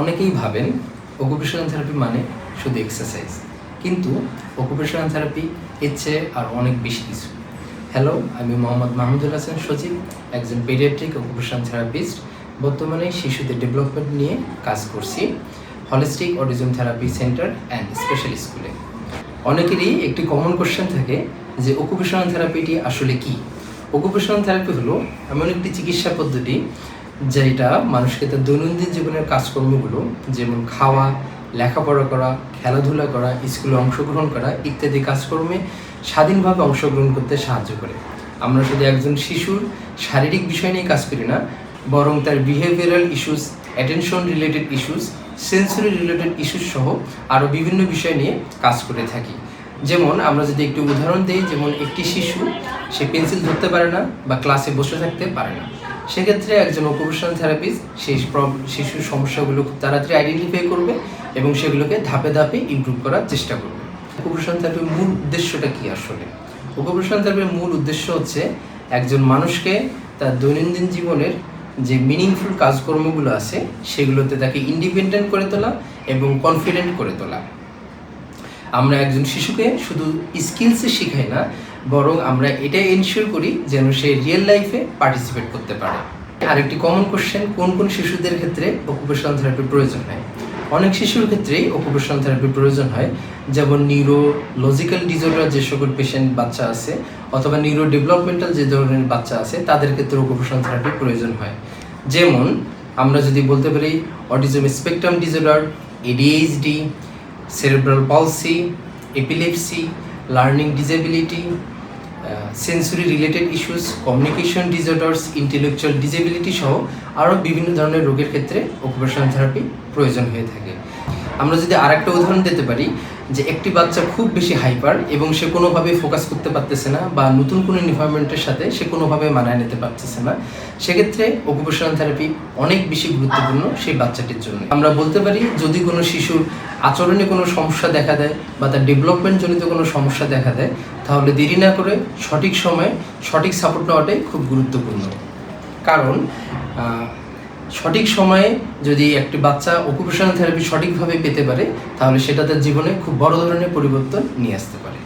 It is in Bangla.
অনেকেই ভাবেন অকুপেশনাল থেরাপি মানে শুধু এক্সারসাইজ, কিন্তু অকুপেশনাল থেরাপি এর চেয়ে আর অনেক বেশি কিছু। হ্যালো, আমি মোহাম্মদ মাহমুদুল হাসান সচিব, একজন পেডিয়াট্রিক অকুপেশনাল থেরাপিস্ট। বর্তমানে শিশুদের ডেভেলপমেন্ট নিয়ে কাজ করছি holistic autism therapy centre and special স্কুলে। অনেকেরই একটি কমন কোশ্চেন থাকে যে অকুপেশনাল থেরাপিটি আসলে কি। অকুপেশনাল থেরাপি হলো এমন একটি চিকিৎসা পদ্ধতি যেটা মানুষকে তার দৈনন্দিন জীবনের কাজকর্মগুলো, যেমন খাওয়া, লেখাপড়া করা, খেলাধুলা করা, স্কুলে অংশগ্রহণ করা ইত্যাদি কাজকর্মে স্বাধীনভাবে অংশগ্রহণ করতে সাহায্য করে। আমরা শুধু একজন শিশুর শারীরিক বিষয় নিয়ে কাজ করি না, বরং তার behavioural issues, attention related issues, sensory related issues সহ আরও বিভিন্ন বিষয় নিয়ে কাজ করে থাকি। যেমন আমরা যদি একটু উদাহরণ দিই, যেমন একটি শিশু সে পেন্সিল ধরতে পারে না বা ক্লাসে বসে থাকতে পারে না, সেক্ষেত্রে একজন অকুপেশনাল থেরাপিস্ট সেই শিশুর সমস্যাগুলো খুব তাড়াতাড়ি আইডেন্টিফাই করবে এবং সেগুলোকে ধাপে ধাপে ইমপ্রুভ করার চেষ্টা করবে। অকুপেশনাল থেরাপির মূল উদ্দেশ্যটা কী আসলে? অকুপেশনাল থেরাপির মূল উদ্দেশ্য হচ্ছে একজন মানুষকে তার দৈনন্দিন জীবনের যে মিনিংফুল কাজকর্মগুলো আছে সেগুলোতে তাকে ইন্ডিপেন্ডেন্ট করে তোলা এবং কনফিডেন্ট করে তোলা। আমরা একজন শিশুকে শুধু স্কিলসে শেখাই না, বরং আমরা এটাই এনশিওর করি যেন সে রিয়েল লাইফে পার্টিসিপেট করতে পারে। আরেকটি কমন কোশ্চেন, কোন কোন শিশুদের ক্ষেত্রে অকুপেশনাল থেরাপির প্রয়োজন হয়? অনেক শিশুর ক্ষেত্রেই অকুপেশনাল থেরাপির প্রয়োজন হয়, যেমন নিউরোলজিক্যাল ডিসঅর্ডার যে সকল পেশেন্ট বাচ্চা আছে অথবা নিউরো ডেভেলপমেন্টাল যে ধরনের বাচ্চা আছে তাদের ক্ষেত্রে অকুপেশনাল থেরাপির প্রয়োজন হয়। যেমন আমরা যদি বলতে পারি autism spectrum disorder, ADHD, cerebral পলসি, epilepsy, learning disability, sensory related issues, communication disorders, intellectual disability সহ আরও বিভিন্ন ধরনের রোগের ক্ষেত্রে অকুপেশনাল থেরাপি প্রয়োজন হয়ে থাকে। আমরা যদি আরেকটা উদাহরণ দিতে পারি যে একটি বাচ্চা খুব বেশি হাইপার এবং সে কোনোভাবে ফোকাস করতে পারতেছে না বা নতুন কোনো এনভায়রনমেন্টের সাথে সে কোনোভাবে মানায় নিতে পারতেছে না, সেক্ষেত্রে অকুপেশনাল থেরাপি অনেক বেশি গুরুত্বপূর্ণ সেই বাচ্চাটির জন্য। আমরা বলতে পারি যদি কোনো শিশুর আচরণে কোনো সমস্যা দেখা দেয় বা তার ডেভেলপমেন্টজনিত কোনো সমস্যা দেখা দেয়, তাহলে দেরি না করে সঠিক সময়ে সঠিক সাপোর্ট নেওয়াটাই খুব গুরুত্বপূর্ণ। কারণ সঠিক সময়ে যদি একটি বাচ্চা অকুপেশনাল থেরাপি সঠিকভাবে পেতে পারে, তাহলে সেটা তার জীবনে খুব বড় ধরনের পরিবর্তন নিয়ে আসতে পারে।